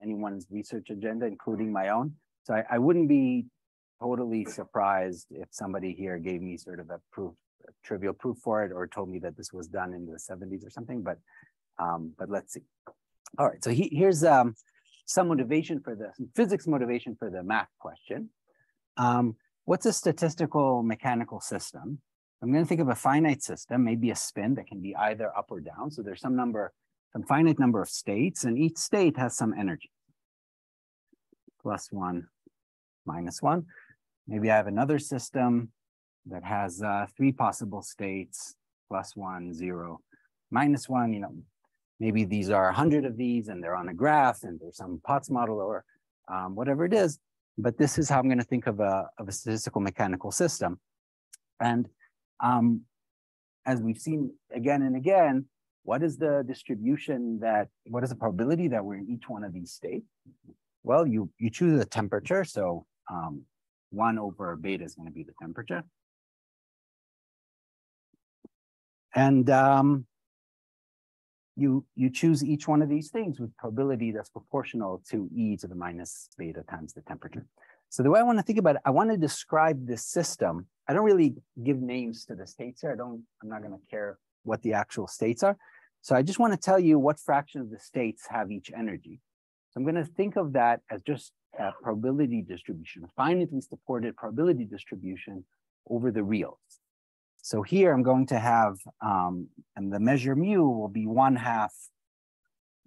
anyone's research agenda, including my own. So I wouldn't be totally surprised if somebody here gave me sort of a trivial proof for it, or told me that this was done in the 70s or something, but let's see. All right, so here's some motivation for the physics motivation for the math question. What's a statistical mechanical system? I'm going to think of a finite system, maybe a spin that can be either up or down. So there's some finite number of states, and each state has some energy. +1, -1. Maybe I have another system that has 3 possible states, +1, 0, -1. You know, maybe these are 100 of these, and they're on a graph, and there's some Potts model or whatever it is. But this is how I'm going to think of a statistical mechanical system. And as we've seen again and again, what is the distribution what is the probability that we're in each one of these states? Well, you choose a temperature. So 1 over beta is going to be the temperature. And you choose each one of these things with probability that's proportional to e to the minus beta times the temperature. So the way I want to think about it, I want to describe this system. I don't really give names to the states here. I'm not going to care what the actual states are. So I just want to tell you what fraction of the states have each energy. So I'm going to think of that as just a probability distribution, a finitely supported probability distribution over the reals. So here I'm going to have, and the measure mu will be 1/2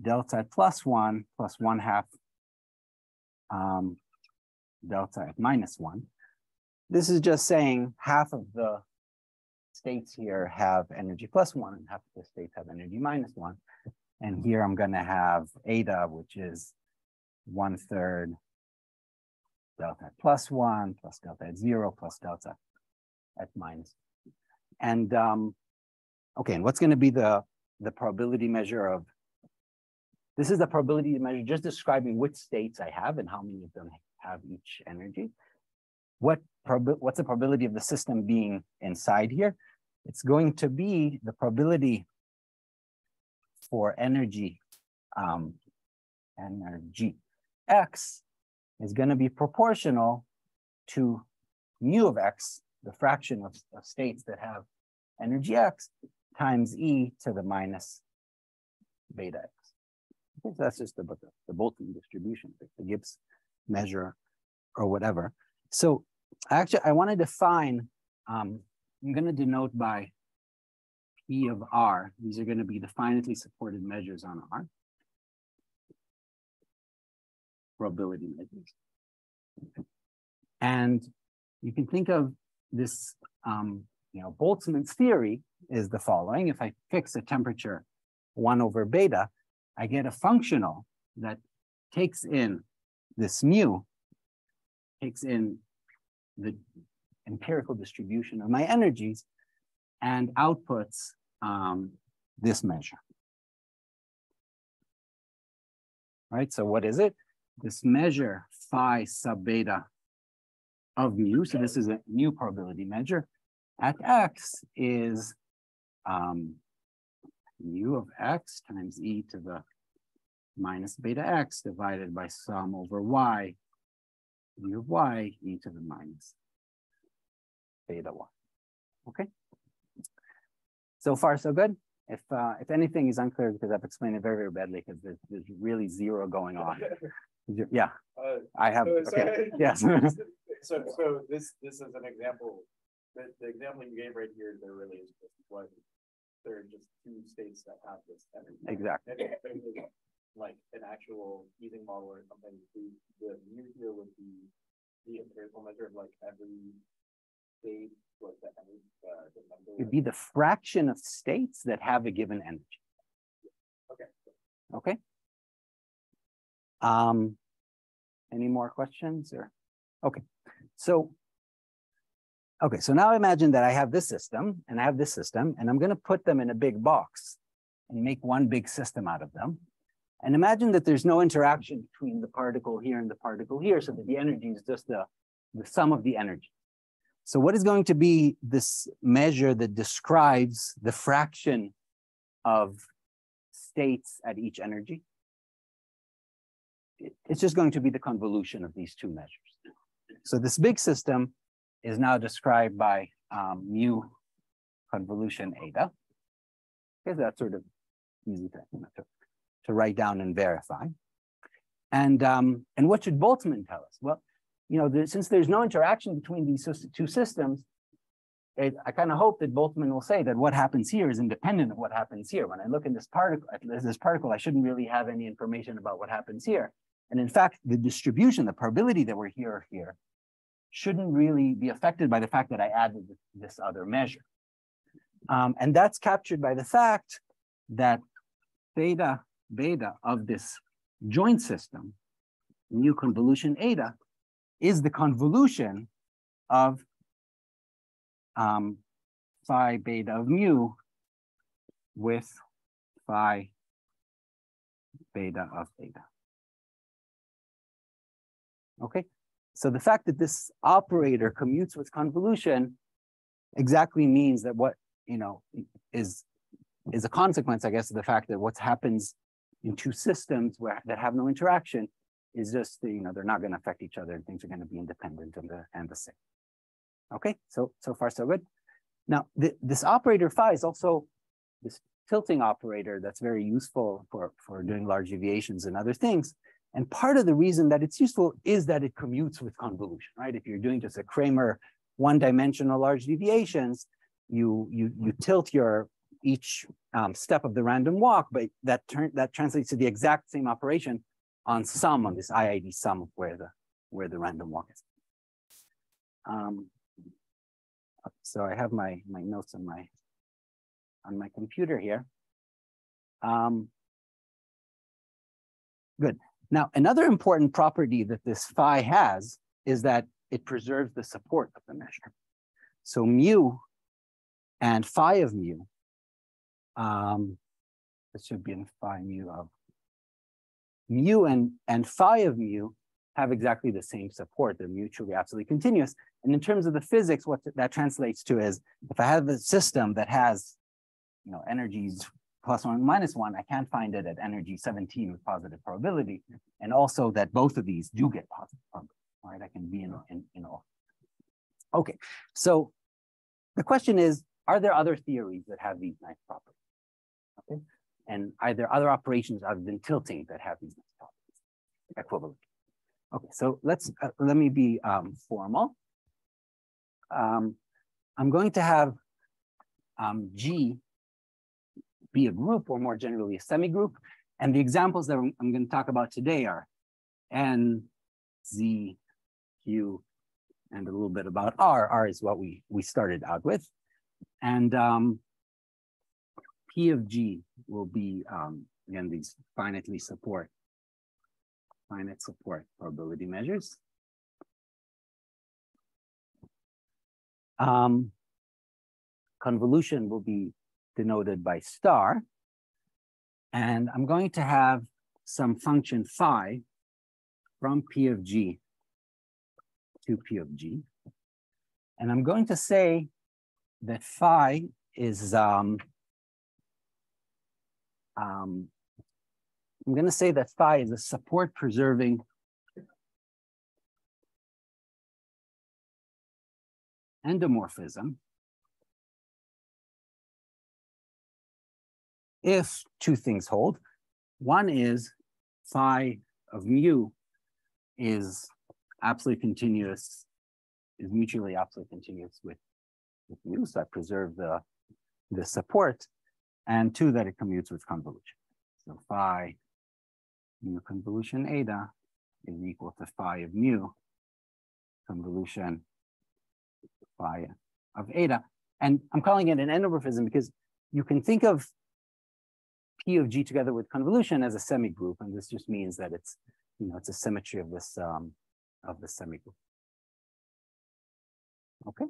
delta at +1 plus 1/2 delta at -1. This is just saying half of the states here have energy +1 and half of the states have energy -1. And here I'm going to have eta, which is 1/3 delta at +1 plus delta at 0 plus delta at -1. And okay, and what's going to be the probability measure of, this is the probability measure just describing which states I have and how many of them have each energy. What's the probability of the system being inside here? It's going to be the probability for energy, energy x is going to be proportional to mu of x, the fraction of states that have energy x, times e to the minus beta x. Okay, so that's just the Boltzmann distribution, the Gibbs measure or whatever. So actually, I want to define, I'm going to denote by P of R. These are going to be the finitely supported measures on R. Probability measures. And you can think of this, Boltzmann's theory is the following. If I fix a temperature 1 over beta, I get a functional that takes in this mu, takes in the empirical distribution of my energies and outputs this measure. Right, so what is it? This measure phi sub beta of mu, so this is a new probability measure, at x is mu of x times e to the minus beta x divided by sum over y, mu of y, e to the minus beta y. Okay. So far, so good. If anything is unclear, because I've explained it very, very badly, because there's really zero going on. Yeah, I have. Okay. Yes. So this is an example. The example you gave right here, there really is just what there are just 2 states that have this energy. Exactly. And if it was like an actual Ising model or something, the mu here would be the empirical measure of like every state, what the energy, the number. It'd be the fraction of states that have a given energy. Okay. Okay. Any more questions or? Okay. So now imagine that I have this system and I have this system, and I'm going to put them in a big box and make one big system out of them. And imagine that there's no interaction between the particle here and the particle here, so that the energy is just the sum of the energy. So what is going to be this measure that describes the fraction of states at each energy? it's just going to be the convolution of these two measures. So this big system is now described by mu convolution eta. Okay, so that's sort of easy to write down and verify. And what should Boltzmann tell us? Well, since there's no interaction between these two systems, I kind of hope that Boltzmann will say that what happens here is independent of what happens here. When I look in this particle, I shouldn't really have any information about what happens here. And in fact, the distribution, the probability that we're here shouldn't really be affected by the fact that I added this other measure. And that's captured by the fact that theta beta of this joint system, mu convolution eta, is the convolution of phi beta of mu with phi beta of eta. Okay, so the fact that this operator commutes with convolution exactly means that what is a consequence, I guess, of the fact that what happens in two systems that have no interaction is just they're not going to affect each other and things are going to be independent and the same. Okay, so far so good. Now this operator phi is also this tilting operator that's very useful for doing large deviations and other things. And part of the reason that it's useful is that it commutes with convolution, right? If you're doing just a Kramer one-dimensional large deviations, you tilt each step of the random walk, but that translates to the exact same operation on sum, on this IID sum of where the random walk is. So I have my notes on my computer here. Good. Now, another important property that this phi has is that it preserves the support of the measure. So mu and phi of mu, this should be in phi mu of mu and phi of mu have exactly the same support. They're mutually absolutely continuous. And in terms of the physics, what that translates to is if I have a system that has energies +1, -1, I can't find it at energy 17 with positive probability. And also that both of these do get positive probability, right? I can be in all. Okay, so the question is, are there other theories that have these nice properties? Okay, and are there other operations other than tilting that have these nice properties equivalent? Okay, so let me be formal. I'm going to have G be a group, or more generally a semigroup. And the examples that I'm going to talk about today are N, Z, Q, and a little bit about R. R is what we started out with. And P of G will be, again, these finite support probability measures. Convolution will be denoted by star. And I'm going to have some function phi from P of G to P of G. And I'm going to say that phi is, I'm going to say that phi is a support preserving endomorphism if two things hold. One is phi of mu is absolutely continuous, is mutually absolutely continuous with mu, so I preserve the support, and two, that it commutes with convolution. So phi mu convolution eta is equal to phi of mu convolution phi of eta. And I'm calling it an endomorphism because you can think of P of G together with convolution as a semigroup, and this just means that it's it's a symmetry of this of the semigroup. Okay.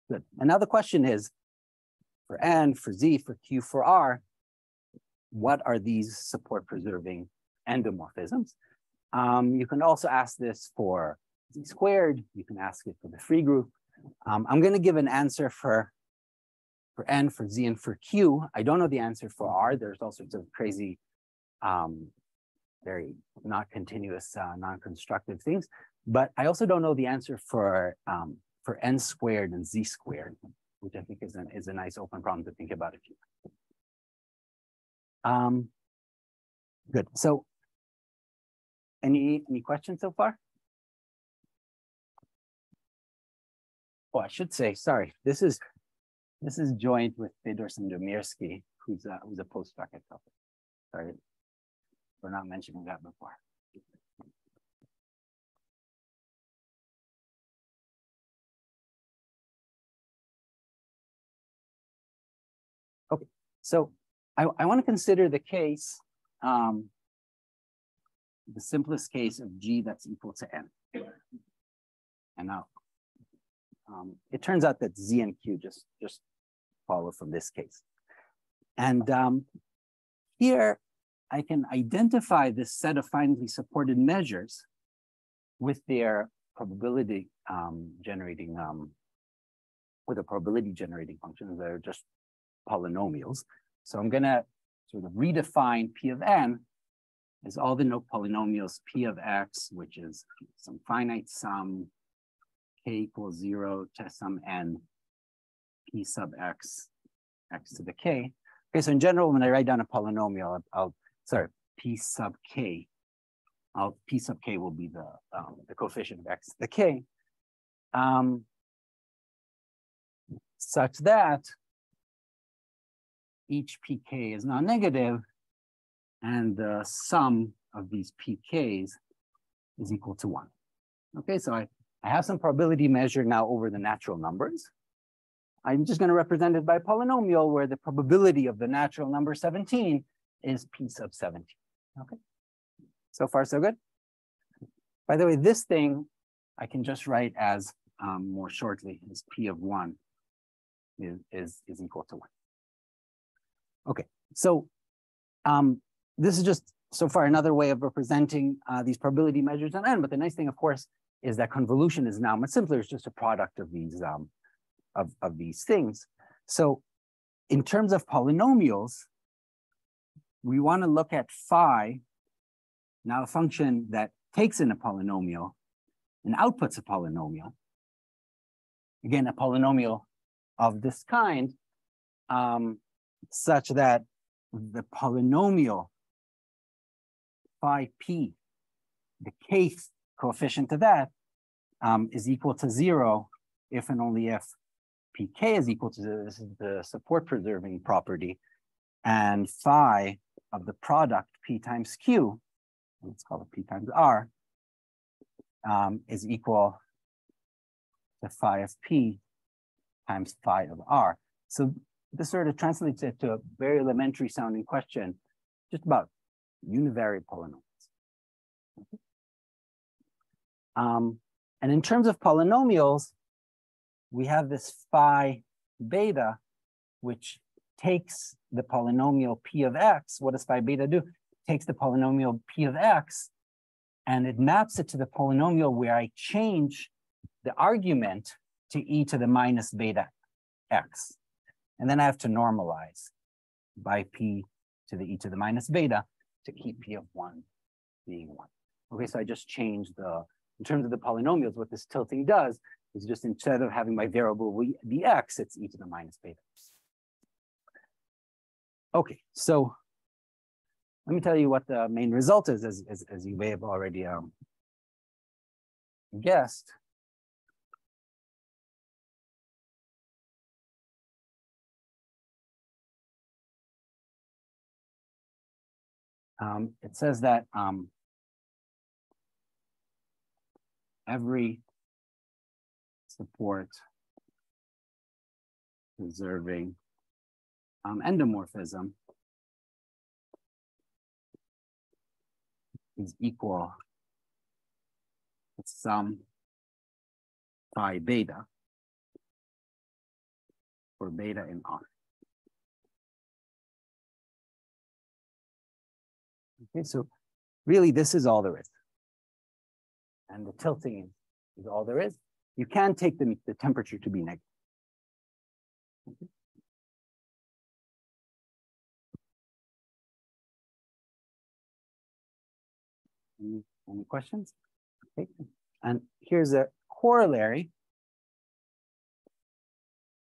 Good. And now the question is, for N, for Z, for Q, for R, what are these support preserving endomorphisms? You can also ask this for Z squared. You can ask it for the free group. I'm going to give an answer for for N, for Z, and for Q. I don't know the answer for R. There's all sorts of crazy, very not continuous, non-constructive things. But I also don't know the answer for N squared and Z squared, which I think is a nice open problem to think about if you. Good. So, any questions so far? Oh, I should say, sorry. This is joint with Fedor Sandomierski, who's a postdoc at Telford. Sorry for not mentioning that before. Okay, so I want to consider the case, the simplest case of G that's equal to N. And now, it turns out that Z and Q just follow from this case. And here I can identify this set of finitely supported measures with their probability generating functions that are just polynomials. So I'm gonna sort of redefine P of N as all the polynomials P of X, which is some finite sum K equals 0 to some N, P sub X, X to the K. Okay, so in general, when I write down a polynomial, P sub K, P sub K will be the coefficient of X to the K, such that each pk is non-negative, and the sum of these pk's is equal to 1. Okay, so I have some probability measure now over the natural numbers. I'm just going to represent it by a polynomial where the probability of the natural number 17 is p sub 17. Okay, so far so good. By the way, this thing I can just write as more shortly as p of 1 is equal to 1. Okay, so this is just so far another way of representing these probability measures on N. But the nice thing, of course, is that convolution is now much simpler. It's just a product of these things. So in terms of polynomials, we want to look at phi, now a function that takes in a polynomial and outputs a polynomial. Again, a polynomial of this kind, such that the polynomial phi p, the kth coefficient of that, is equal to 0 if and only if pk is equal to 0. This is the support preserving property, and phi of the product p times q, let's call it p times r, is equal to phi of p times phi of r. So this sort of translates it to a very elementary sounding question, just about univariate polynomials. Okay. And in terms of polynomials, we have this phi beta, which takes the polynomial p of x. What does phi beta do? It takes the polynomial p of x, and it maps it to the polynomial where I change the argument to e to the minus beta x. And then I have to normalize by p to the e to the minus beta to keep p of 1 being 1. Okay, so I just changed in terms of the polynomials, what this tilting does is just instead of having my variable the x, it's e to the minus beta. Okay, so let me tell you what the main result is, as you may have already guessed. It says that every support preserving endomorphism is equal to some phi beta for beta in R. Okay, so really this is all there is. And the tilting is all there is. You can take the temperature to be negative. Okay. Any questions? Okay. And here's a corollary,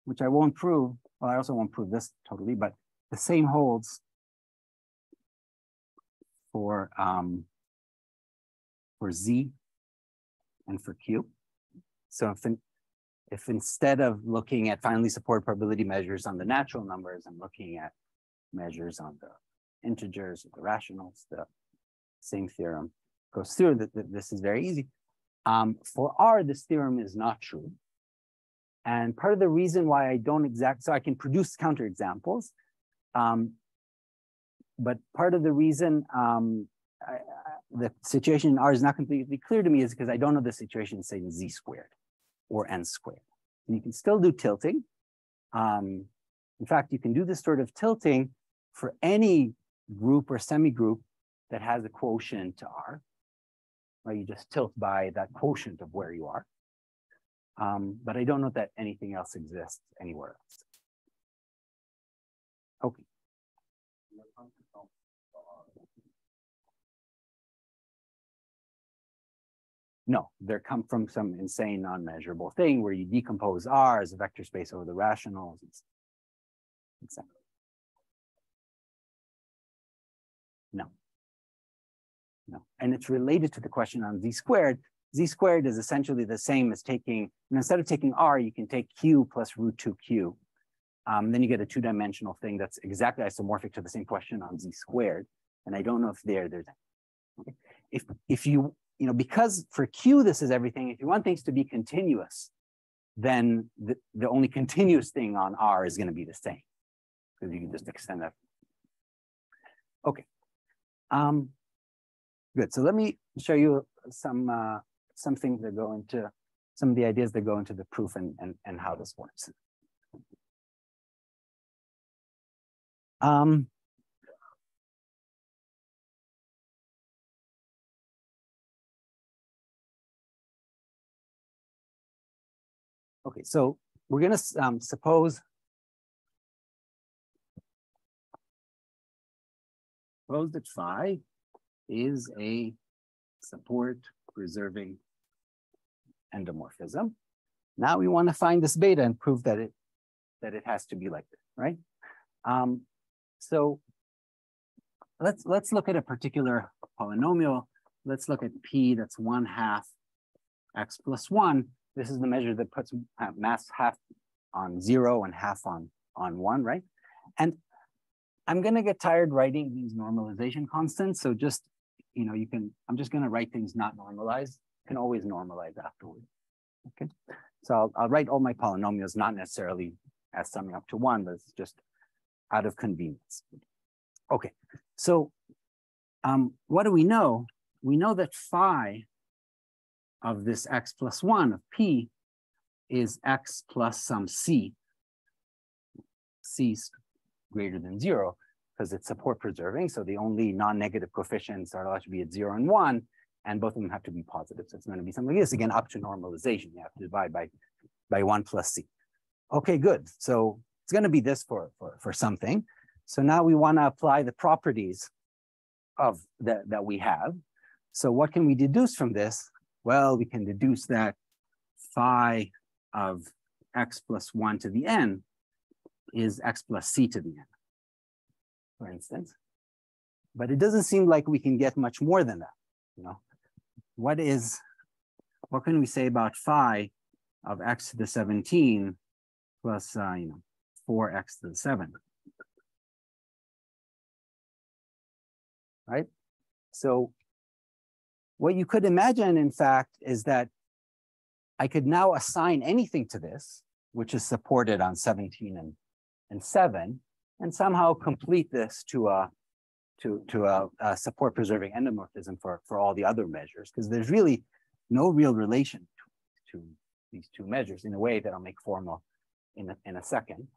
which I won't prove. Well, I also won't prove this totally, but the same holds for Z and for Q. So if instead of looking at finally supported probability measures on the natural numbers, I'm looking at measures on the integers, the rationals, the same theorem goes through. This is very easy. For R, this theorem is not true. And part of the reason why I don't so I can produce counterexamples, but part of the reason the situation in R is not completely clear to me is because I don't know the situation, say, in Z squared or N squared. And you can still do tilting. In fact, you can do this sort of tilting for any group or semigroup that has a quotient to R, right? You just tilt by that quotient of where you are. But I don't know that anything else exists anywhere else. Okay. No, they come from some insane non-measurable thing where you decompose R as a vector space over the rationals. Exactly. No. No. And it's related to the question on Z squared. Z squared is essentially the same as taking, and instead of taking R, you can take Q plus root 2Q. Then you get a two-dimensional thing that's exactly isomorphic to the same question on Z squared. And I don't know if there's okay. If you because for Q, this is everything. If you want things to be continuous, then the only continuous thing on R is going to be the same, because you can just extend that. Okay. Good. So let me show you some things that go into some of the ideas that go into the proof and how this works. Okay, so we're going to suppose that phi is a support preserving endomorphism. Now we want to find this beta and prove that it has to be like this, right? So let's look at a particular polynomial. Let's look at P that's 1/2 x plus 1. This is the measure that puts mass half on 0 and half on 1, right? And I'm going to get tired writing these normalization constants. So just, I'm just going to write things not normalized. You can always normalize afterwards. Okay. So I'll write all my polynomials, not necessarily as summing up to 1, but it's just out of convenience. Okay. So what do we know? We know that phi of this x plus 1 of P is x plus some C. C is greater than 0 because it's support preserving. So the only non-negative coefficients are allowed to be at 0 and 1, and both of them have to be positive. So it's going to be something like this. Again, up to normalization, you have to divide by 1 plus C. Okay, good. So it's going to be this for something. So now we want to apply the properties of that we have. So what can we deduce from this? Well, we can deduce that phi of x plus 1 to the n is x plus c to the n, for instance. But it doesn't seem like we can get much more than that. What can we say about phi of x to the 17 plus 4x to the 7? Right? So what you could imagine, in fact, is that I could now assign anything to this, which is supported on 17 and 7, and somehow complete this to a support preserving endomorphism for all the other measures, because there's really no real relation to these two measures in a way that I'll make formal in a second.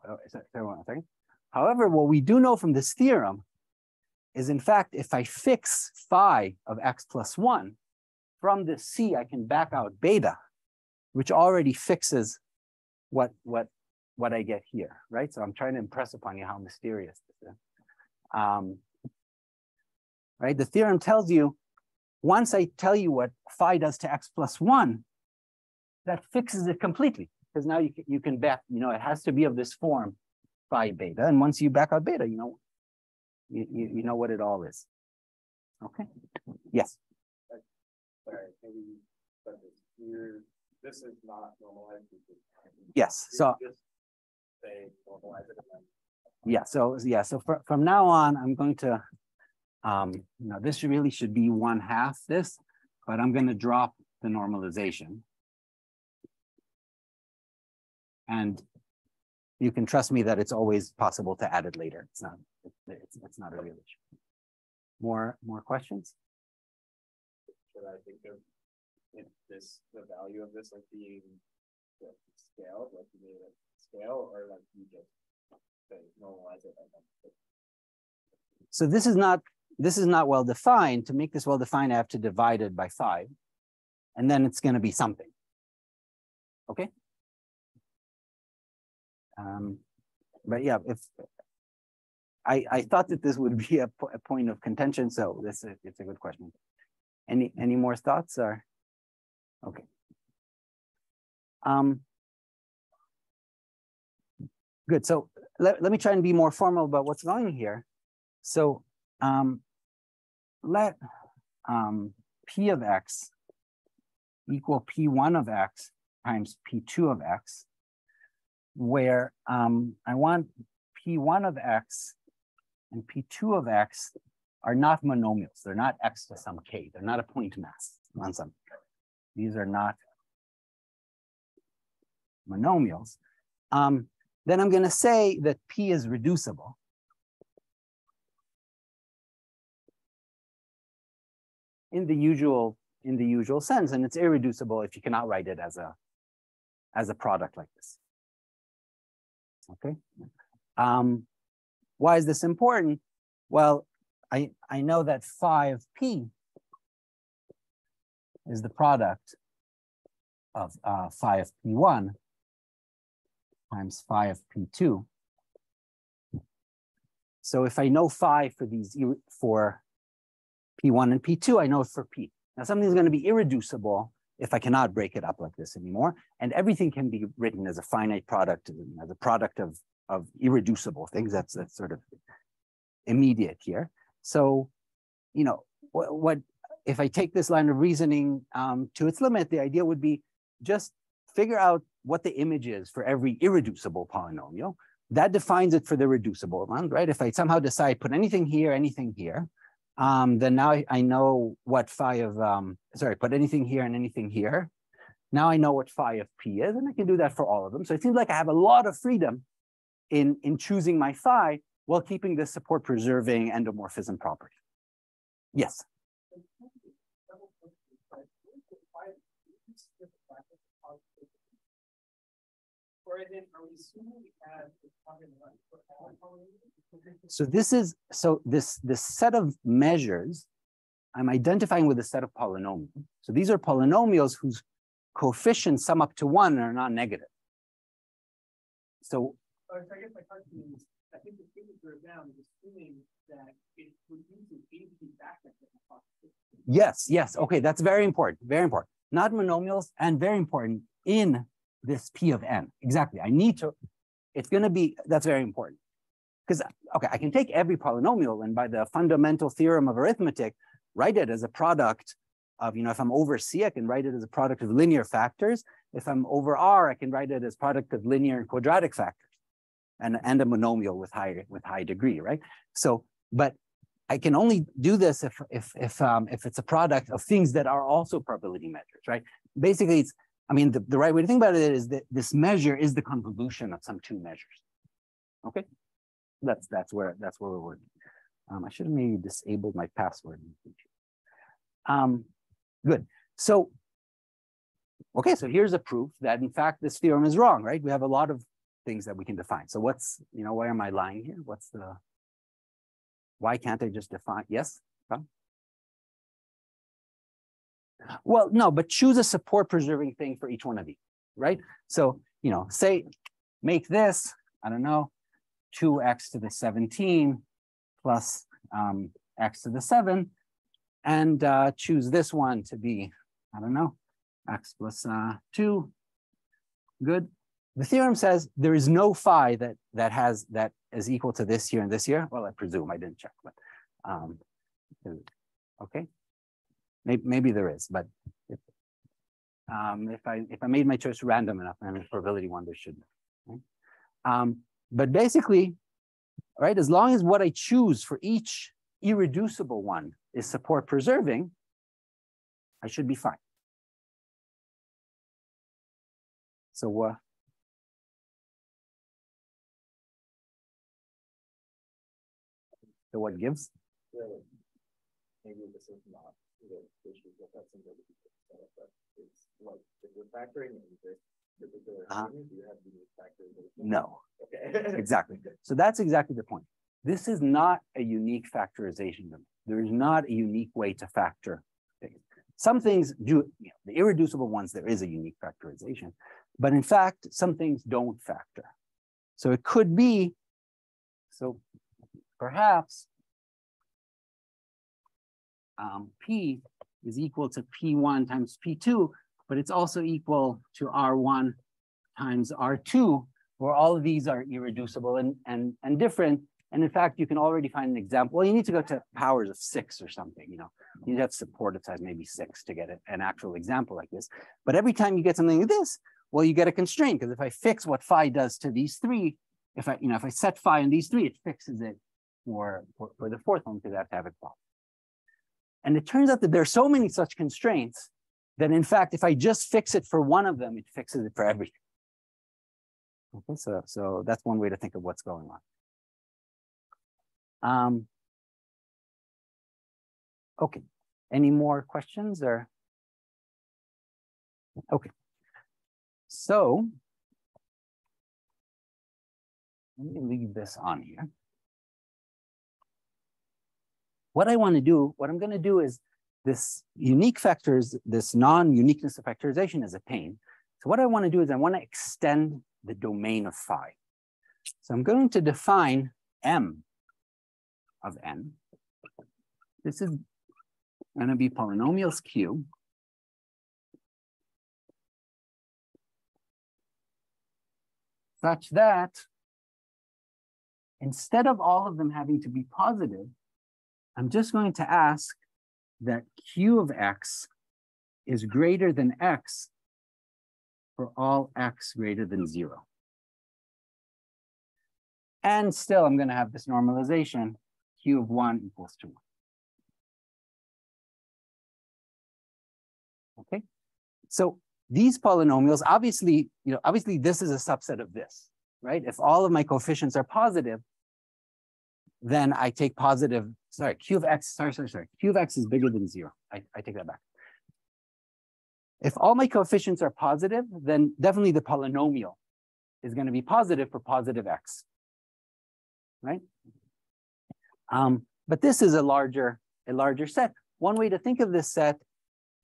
However, what we do know from this theorem is, in fact, if I fix phi of x plus 1, from this C, I can back out beta, which already fixes what I get here, right? So I'm trying to impress upon you how mysterious this is. Right? The theorem tells you once I tell you what phi does to x plus 1, that fixes it completely. Because now you can back, it has to be of this form, phi beta. And once you back out beta, you know what it all is. Okay. Yes. Sorry, maybe here, this is not normalized. Yes. So just say normalize it and then. Yeah. So from now on, I'm going to, this really should be 1/2 this, but I'm going to drop the normalization. And you can trust me that it's always possible to add it later. It's not a real issue. More questions? Should I think of the value of this like being scaled, like you made it scale, or like you just say normalize it? So this is not well defined. To make this well defined, I have to divide it by 5, and then it's going to be something. Okay. But yeah, if I thought that this would be a point of contention, so it's a good question. Any more thoughts? Or okay. Good. So let me try and be more formal about what's going here. So let P of x equal P1 of x times P2 of x, where I want P1 of x and P2 of x are not monomials. They're not x to some k. They're not a point mass on some. These are not monomials. Then I'm going to say that P is reducible. In the usual sense, and it's irreducible if you cannot write it as a product like this. Okay. Why is this important? Well, I know that phi of P is the product of phi of P1 times phi of P2. So if I know phi for P1 and P2, I know it for P. Now something's going to be irreducible if I cannot break it up like this anymore. And everything can be written as a finite product, as a product of irreducible things. That's sort of immediate here. So, what if I take this line of reasoning to its limit, the idea would be just figure out what the image is for every irreducible polynomial. That defines it for the reducible one, right? If I somehow decide put anything here, then now I know what phi of, put anything here and anything here. Now I know what phi of P is, and I can do that for all of them. So it seems like I have a lot of freedom in choosing my phi while keeping this support preserving endomorphism property. Yes. So this set of measures, I'm identifying with a set of polynomials. So these are polynomials whose coefficients sum up to 1 and are not negative. So I guess my question is, I think the figure down is assuming that it reduces AP back. Yes. Okay, that's very important. Very important. Not monomials, and very important in this P of n. Exactly. I need to. It's going to be. That's very important. Because okay, I can take every polynomial and by the fundamental theorem of arithmetic, write it as a product of, if I'm over C, I can write it as a product of linear factors. If I'm over R, I can write it as product of linear and quadratic factors, and a monomial with high degree, right? So, but I can only do this if it's a product of things that are also probability measures, right? Basically, the right way to think about it is that this measure is the convolution of some two measures. Okay, that's where we're working. I should have maybe disabled my password. Good. So, okay, so here's a proof that in fact this theorem is wrong, right? We have a lot of things that we can define. So what's, why am I lying here? Why can't I just define? Yes? Well, no, but choose a support preserving thing for each one of these, right? So, say, make this, I don't know, 2x to the 17 plus x to the 7. and choose this one to be, I don't know, x plus 2. Good. The theorem says there is no phi that is equal to this here and this here. Well, I presume, I didn't check, but okay. Maybe there is, but if I made my choice random enough, and probability one, there should be. Right? But basically, right, as long as what I choose for each irreducible one is support preserving, I should be fine. So what gives? Maybe this is not the issue, but that seems like a good setup, but it's like if you're factoring in this particular do you have unique factors? No. Okay. Exactly. So that's exactly the point. This is not a unique factorization domain. There is not a unique way to factor things. Some things do, the irreducible ones, there is a unique factorization, but in fact, some things don't factor. So it could be, so perhaps P is equal to P1 times P2, but it's also equal to R1 times R2, where all of these are irreducible and different. And in fact, you can already find an example. Well, you need to go to powers of 6 or something, you know. You need to have supportive size maybe 6 to get an actual example like this. But every time you get something like this, well, you get a constraint, because if I fix what phi does to these 3, if I set phi on these 3, it fixes it for the fourth one, because I have to have it equality. And it turns out that there are so many such constraints that in fact, if I just fix it for one of them, it fixes it for everything. Okay, so that's one way to think of what's going on. Okay, any more questions or? Okay, so let me leave this on here. What I want to do, what I'm going to do is this unique factors, this non-uniqueness of factorization is a pain. So what I want to do is I want to extend the domain of phi. So I'm going to define M of n. This is going to be polynomials Q. Such that instead of all of them having to be positive, I'm just going to ask that Q of x is greater than x for all x greater than 0. And still, I'm going to have this normalization, Q of 1 equals to 1. Okay, so these polynomials, obviously, obviously this is a subset of this, right? If all of my coefficients are positive, then I take positive, Q of x, Q of x is bigger than 0. I take that back. If all my coefficients are positive, then definitely the polynomial is going to be positive for positive x, right? But this is a larger set. One way to think of this set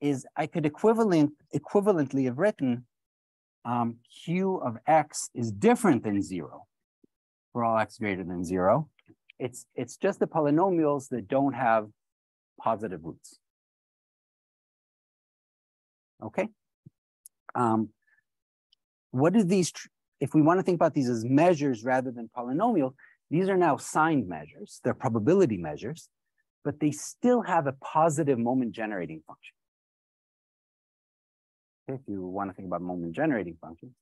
is I could equivalently have written Q of x is different than 0 for all x greater than 0. It's just the polynomials that don't have positive roots. Okay. What do these, if we want to think about these as measures rather than polynomials, these are now signed measures. They're probability measures, but they still have a positive moment generating function. Okay, if you want to think about moment generating functions.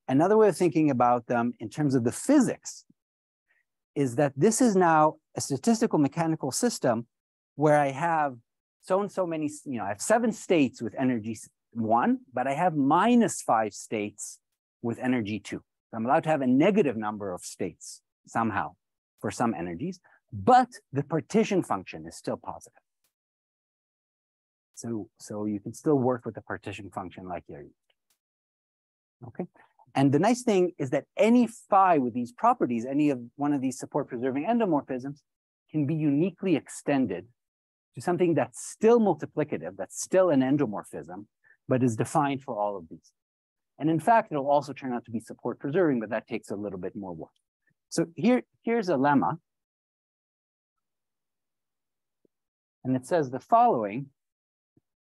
Another way of thinking about them in terms of the physics is that this is now a statistical mechanical system where I have so and so many, I have 7 states with energy 1, but I have -5 states with energy 2. So I'm allowed to have a negative number of states somehow for some energies, but the partition function is still positive. So you can still work with the partition function like you're used to. Okay. And the nice thing is that any phi with these properties, any of one of these support preserving endomorphisms, can be uniquely extended to something that's still multiplicative, that's still an endomorphism, but is defined for all of these. And in fact, it'll also turn out to be support preserving, but that takes a little bit more work. So here's a lemma. And it says the following,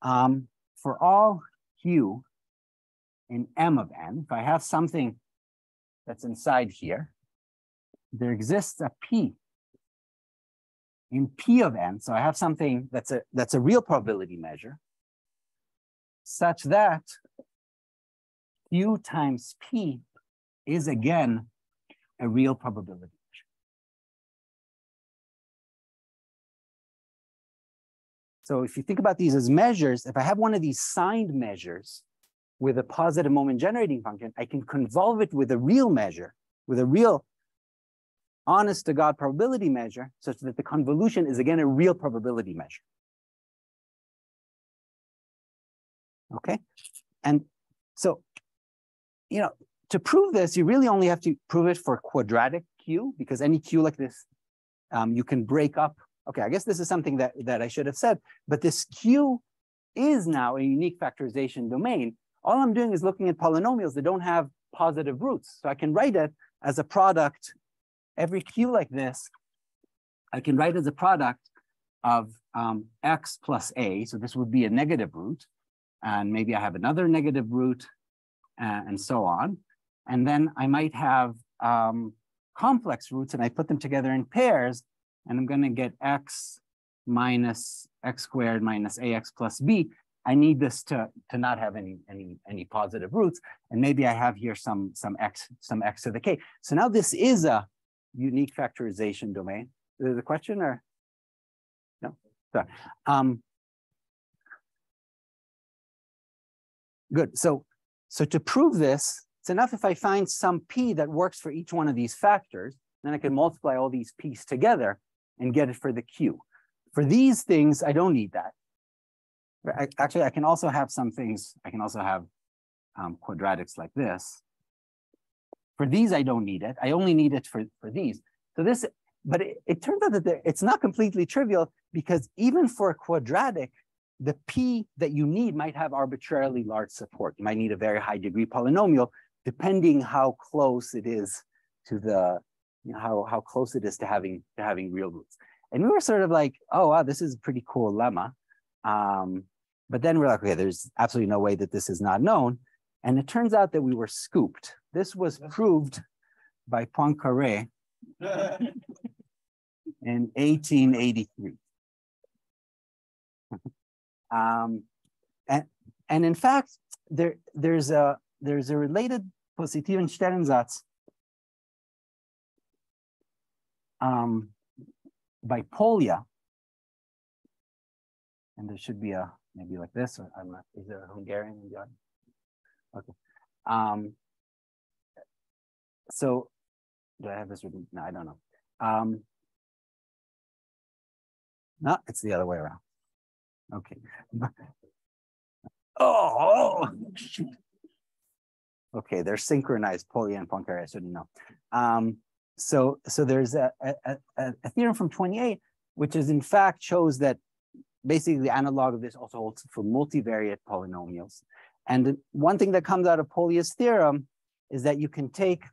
for all Q in M of N, if I have something that's inside here, there exists a P in P of N. So I have something that's a real probability measure such that Q times P is again a real probability measure. So if you think about these as measures, if I have one of these signed measures with a positive moment generating function, I can convolve it with a real measure, with a real honest to God probability measure, such that the convolution is again a real probability measure. Okay, and so, you know, to prove this, you really only have to prove it for quadratic Q, because any Q like this, you can break up. Okay, I guess this is something that I should have said, but this Q is now a unique factorization domain. All I'm doing is looking at polynomials that don't have positive roots. So I can write it as a product, every Q like this, I can write as a product of x plus a. So this would be a negative root. And maybe I have another negative root and so on. And then I might have complex roots and I put them together in pairs, and I'm going to get x minus x squared minus ax plus b. I need this to not have any positive roots, and maybe I have here some x to the k. So now this is a unique factorization domain. Is there a question or no? Sorry. Good. So to prove this, it's enough if I find some p that works for each one of these factors, then I can multiply all these p's together and get it for the q. For these things, I don't need that. Actually, I can also have some things. I can also have quadratics like this. For these, I don't need it. I only need it for these. So this, but it turns out that it's not completely trivial, because even for a quadratic, the p that you need might have arbitrarily large support. You might need a very high degree polynomial, depending how close it is to the, you know, how close it is to having real roots. And we were sort of like, oh wow, this is a pretty cool lemma. But then we're like, okay, there's absolutely no way that this is not known. And it turns out that we were scooped. This was proved by Poincaré in 1883. And in fact, there's a related positiven Sternsatz by Polya, and there should be a maybe like this, or I'm not. Is there a Hungarian in the audience? Okay. So do I have this written? No, I don't know. No, it's the other way around. Okay. Oh, shoot. Okay, they're synchronized, Polya and Poincaré, I shouldn't know. So there's a theorem from 28, which is in fact shows that basically the analog of this also holds for multivariate polynomials. And one thing that comes out of Polya's theorem is that you can take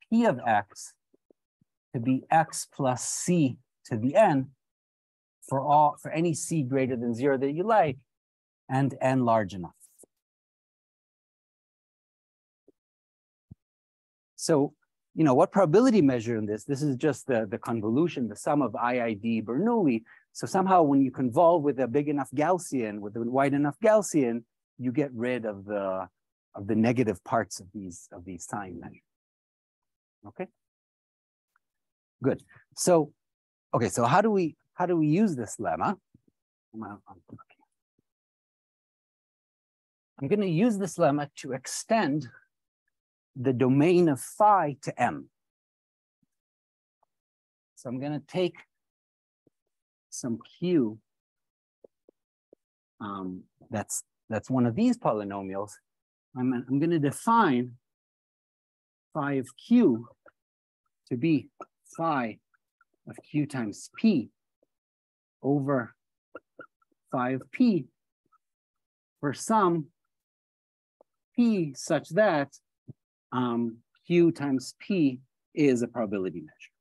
P of x to be x plus c to the n for any c greater than 0 that you like, and n large enough. So, you know, what probability measure in this? This is just the convolution, the sum of IID Bernoulli. So somehow when you convolve with a big enough Gaussian, with a wide enough Gaussian, you get rid of the negative parts of these sign measures. Okay. Good. So, okay. So how do we use this lemma? I'm going to use this lemma to extend the domain of phi to M. So I'm going to take some Q that's one of these polynomials. I'm going to define phi of Q to be phi of Q times P over phi of P for some P such that Q times P is a probability measure.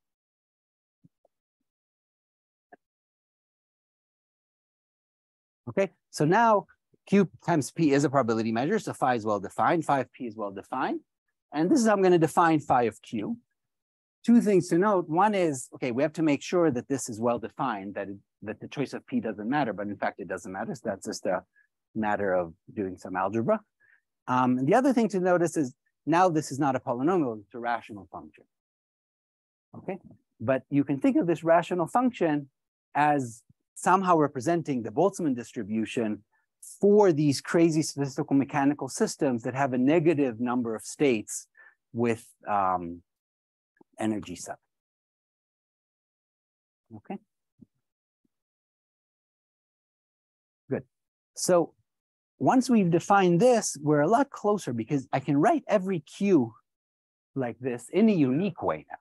Okay, so now Q times P is a probability measure, so phi is well defined, phi of P is well defined. And this is how I'm going to define phi of Q. Two things to note. One is, okay, we have to make sure that this is well defined, that the choice of P doesn't matter, but in fact it doesn't matter. So that's just a matter of doing some algebra. And the other thing to notice is now this is not a polynomial, it's a rational function. Okay, but you can think of this rational function as somehow representing the Boltzmann distribution for these crazy statistical mechanical systems that have a negative number of states with energy 7. Okay. Good. So once we've defined this, we're a lot closer because I can write every Q like this in a unique way now.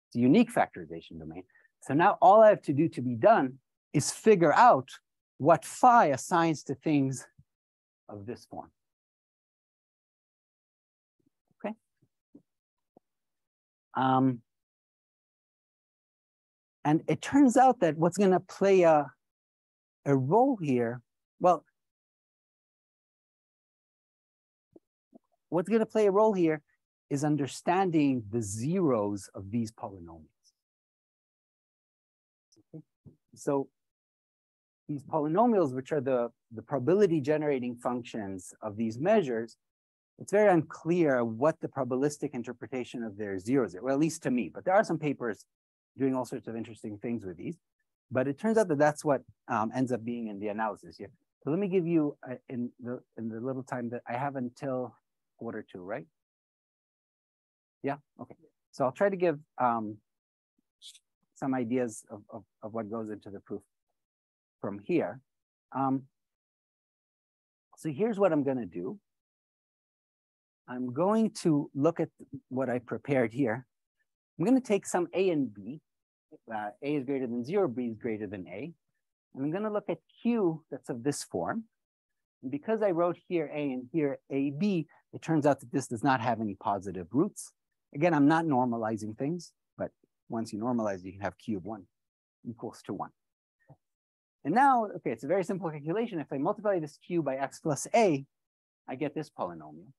It's a unique factorization domain. So now all I have to do to be done is figure out what phi assigns to things of this form. Okay. And it turns out that what's going to play a role here, well, what's going to play a role here is understanding the zeros of these polynomials. Okay. So these polynomials, which are the probability generating functions of these measures, it's very unclear what the probabilistic interpretation of their zeros is, well, at least to me, but there are some papers doing all sorts of interesting things with these. But it turns out that that's what ends up being in the analysis here. So let me give you in the little time that I have until 1:45, right? Yeah, okay. So I'll try to give some ideas of what goes into the proof from here. So here's what I'm going to do. I'm going to look at what I prepared here. I'm going to take some A and B. A is greater than 0, B is greater than A. And I'm going to look at Q that's of this form. And because I wrote here A and here AB, it turns out that this does not have any positive roots. Again, I'm not normalizing things, but once you normalize, you can have Q of 1 equals to 1. And now, okay, it's a very simple calculation. If I multiply this Q by X plus A, I get this polynomial.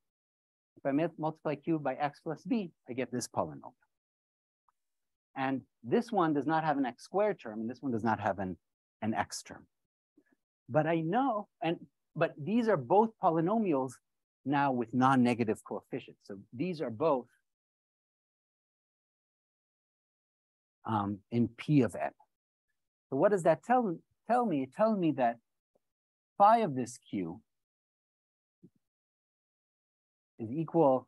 If I multiply Q by X plus B, I get this polynomial. And this one does not have an X squared term, and this one does not have an X term. But I know, but these are both polynomials now with non-negative coefficients. So these are both in P of n. So what does that tell me? It tells me that phi of this Q is equal,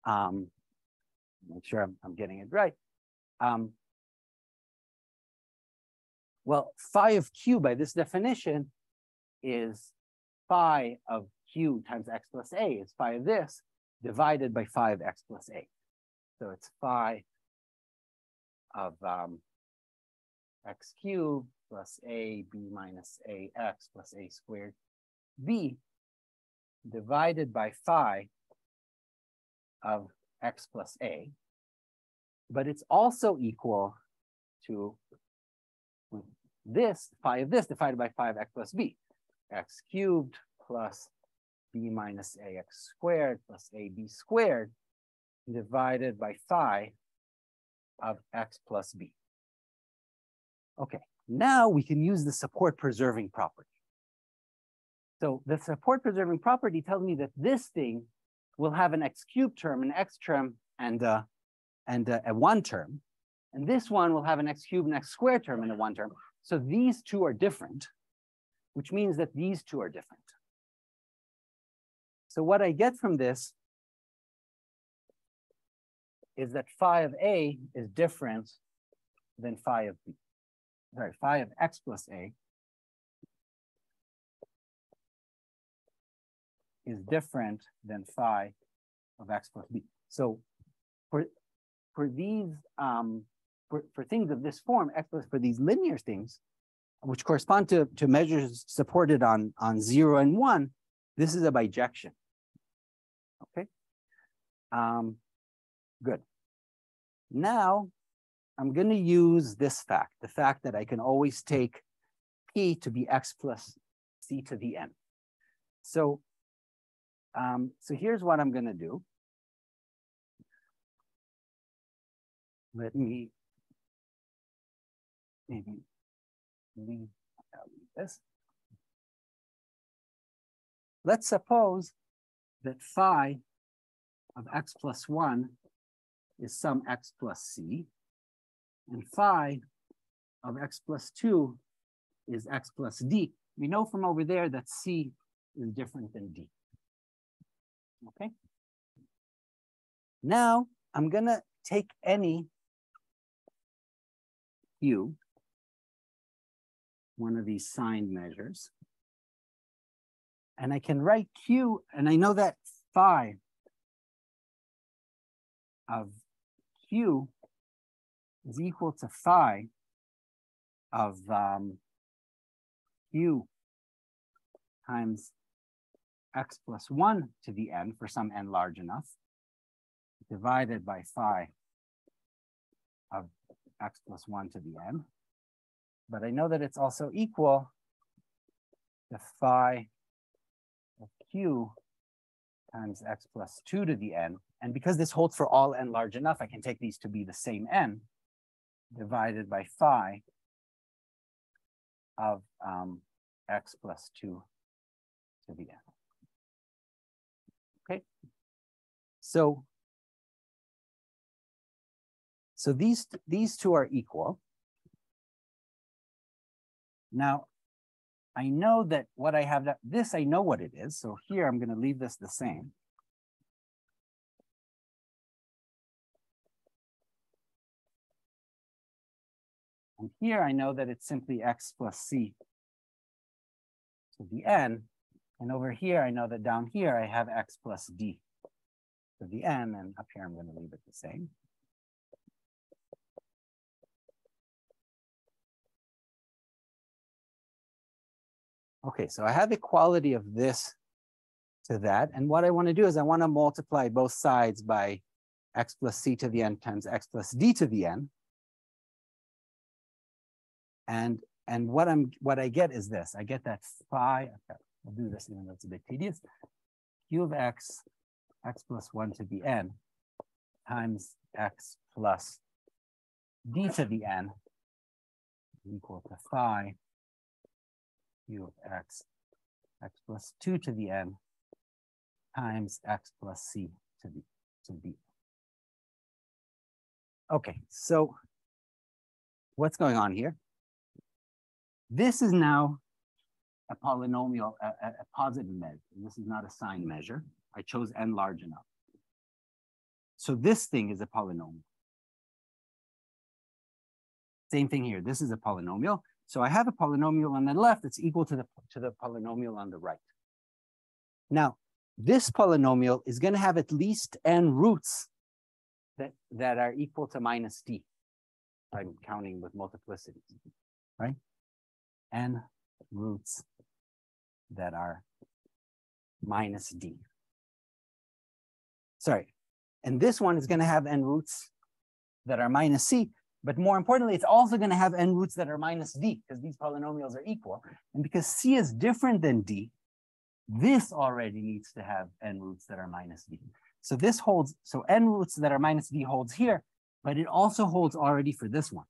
make sure I'm getting it right. Well, phi of Q by this definition is phi of Q times X plus A is phi of this divided by phi of X plus A. So it's phi of X cubed plus A B minus AX plus A squared B divided by phi of X plus A, but it's also equal to this, phi of this divided by phi of X plus B, X cubed plus B minus AX squared plus AB squared divided by phi of X plus B. Okay, now we can use the support preserving property. So the support preserving property tells me that this thing will have an X cubed term, an X term, and a 1 term. And this one will have an X cubed and X squared term and a 1 term. So these two are different, which means that these two are different. So what I get from this is that phi of A is different than phi of B. Sorry, phi of X plus A is different than phi of X plus B. So for these for things of this form, X plus for these linear things, which correspond to measures supported on 0 and 1, this is a bijection. Okay. Good. Now I'm going to use this fact, the fact that I can always take P to be x plus c to the n. So, so here's what I'm going to do. Let me maybe leave this. Let's suppose that phi of x plus 1 is some x plus c, and phi of x plus 2 is x plus d. We know from over there that c is different than d. Okay? Now, I'm going to take any q, one of these signed measures, and I can write q, and I know that phi of q is equal to phi of q times x plus 1 to the n for some n large enough, divided by phi of x plus 1 to the n. But I know that it's also equal to phi of q times x plus 2 to the n. And because this holds for all n large enough, I can take these to be the same n, divided by phi of x plus 2 to the n. Okay, so these two are equal. Now, I know that what I have, this I know what it is. So here I'm going to leave this the same. And here I know that it's simply x plus c to the n. And over here, I know that down here I have x plus d to the n. And up here, I'm going to leave it the same. Okay, so I have equality of this to that. And what I want to do is I want to multiply both sides by x plus c to the n times x plus d to the n. And what I get is this. I get that phi, okay, I'll do this even though it's a bit tedious, q of x plus 1 to the n times x plus d to the n equal to phi q of x plus 2 to the n times x plus c to d. Okay, so what's going on here? This is now a polynomial, a positive measure. This is not a signed measure. I chose n large enough. So this thing is a polynomial. Same thing here. This is a polynomial. So I have a polynomial on the left that's equal to the polynomial on the right. Now, this polynomial is going to have at least n roots that are equal to minus d. I'm counting with multiplicities, right? N roots that are minus d. Sorry. And this one is going to have n roots that are minus c. But more importantly, it's also going to have n roots that are minus d, because these polynomials are equal. And because c is different than d, this already needs to have n roots that are minus d. So this holds, so n roots that are minus d holds here, but it also holds already for this one.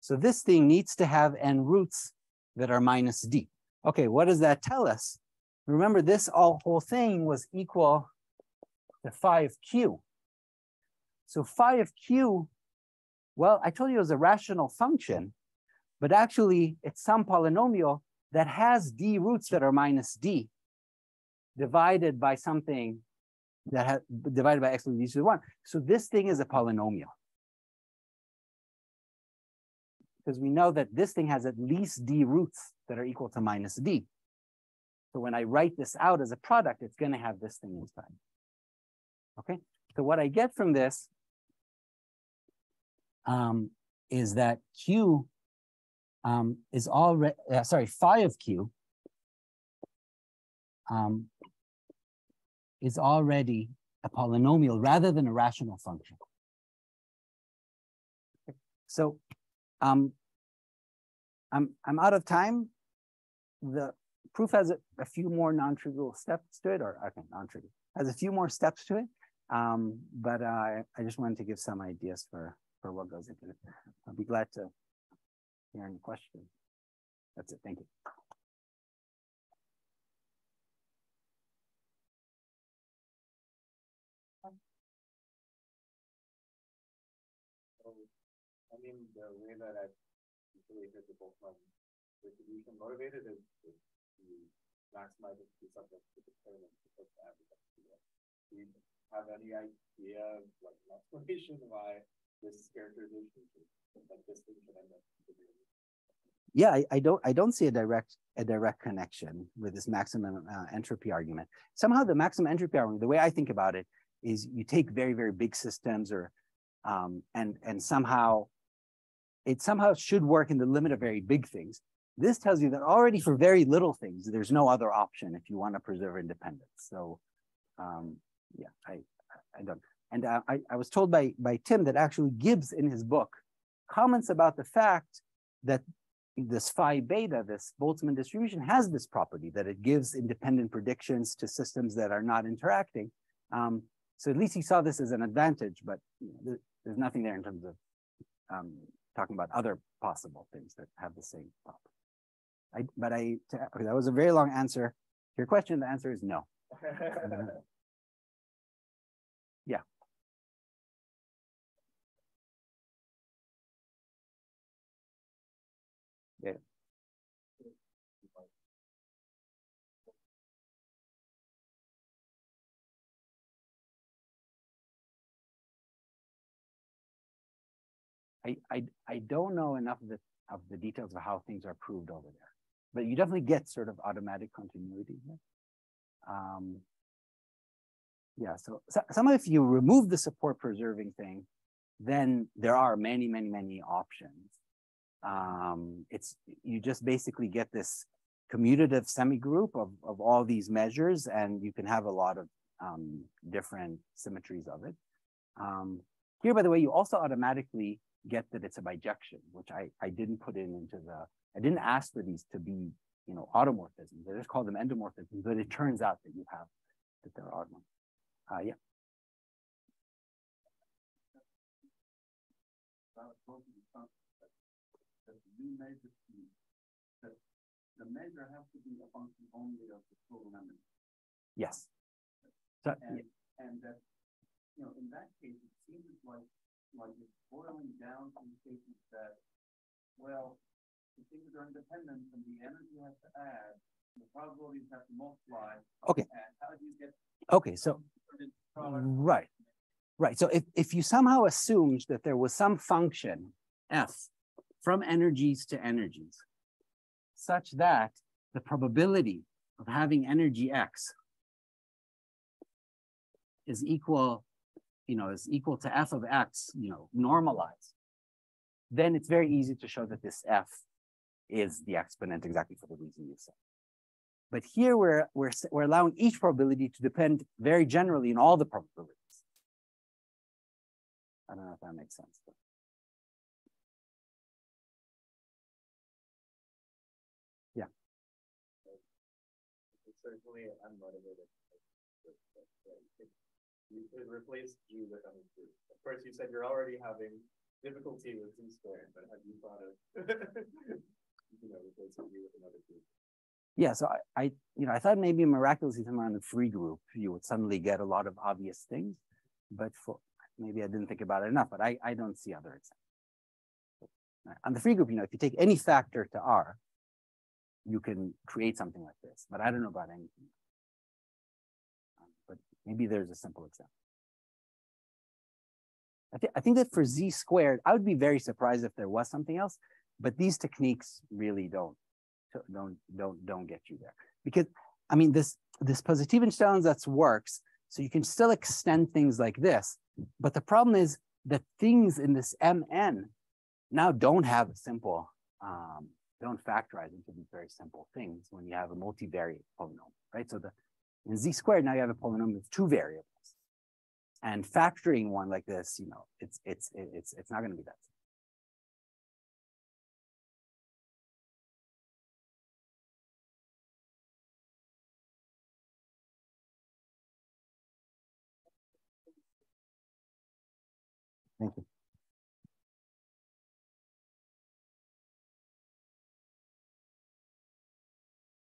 So this thing needs to have n roots that are minus d. Okay, what does that tell us? Remember, this whole thing was equal to phi of q. So phi of q, well, I told you it was a rational function, but actually it's some polynomial that has d roots that are minus d divided by something that has divided by x to the 1. So this thing is a polynomial. Because we know that this thing has at least d roots that are equal to minus d. So when I write this out as a product, it's going to have this thing inside. Okay, so what I get from this is that q is already, phi of q is already a polynomial rather than a rational function. Okay. So I'm out of time. The proof has a few more non-trivial steps to it, or okay, non-trivial, has a few more steps to it. But I just wanted to give some ideas for what goes into it. I'll be glad to hear any questions. That's it. Thank you. I mean, the way that I usually hear the Boltzmann distribution motivated is to maximize the subject to determine the average. Do you have any idea of like an explanation why this characterization like this thing should end up? Yeah, I don't see a direct connection with this maximum entropy argument. Somehow the maximum entropy argument, the way I think about it, is you take very, very big systems or and somehow it should work in the limit of very big things. This tells you that already for very little things, there's no other option if you want to preserve independence. So yeah, I don't. And I was told by Tim that actually Gibbs in his book comments about the fact that this phi beta, this Boltzmann distribution, has this property that it gives independent predictions to systems that are not interacting. So at least he saw this as an advantage, but you know, there's nothing there in terms of talking about other possible things that have the same property. Okay, that was a very long answer to your question. The answer is no. Yeah. Yeah. I don't know enough of the details of how things are proved over there, but you definitely get sort of automatic continuity here. Yeah, so somehow if you remove the support preserving thing, then there are many, many, many options. You just basically get this commutative semigroup of all these measures, and you can have a lot of different symmetries of it. Here, by the way, you also automatically get that it's a bijection, which I didn't put into I didn't ask for these to be, you know, automorphisms. I just call them endomorphisms, but it turns out that you have that they're automorphisms. Yeah. The measure has to be a function only of the total number. Yes. So, and that, you know, in that case, it seems like it's boiling down to the cases that, well, the things are independent and the energy has to add, the probabilities have to multiply. Okay. And how do you get? Okay, so right. So if you somehow assumed that there was some function f from energies to energies, such that the probability of having energy x is equal, you know, is equal to f of x, you know, normalized, then it's very easy to show that this f is the exponent exactly for the reason you said. But here we're allowing each probability to depend very generally in all the probabilities. I don't know if that makes sense. But. Yeah. It's certainly unmotivated. You could replace G with any group. Of course, you said you're already having difficulty with Z squared, but have you thought of, you know, replacing G with another group? Yeah, so I thought maybe miraculously somewhere on the free group, you would suddenly get a lot of obvious things, but maybe I didn't think about it enough, but I don't see other examples. On the free group, you know, if you take any factor to R, you can create something like this, but I don't know about anything. But maybe there's a simple example. I think that for Z squared, I would be very surprised if there was something else, but these techniques really don't get you there, because I mean this Positivenstellensatz works, so you can still extend things like this, but the problem is that things in this Mn now don't have a simple don't factorize into these very simple things when you have a multivariate polynomial, right? So in Z squared now you have a polynomial with two variables, and factoring one like this, you know, it's not going to be that simple. Thank you.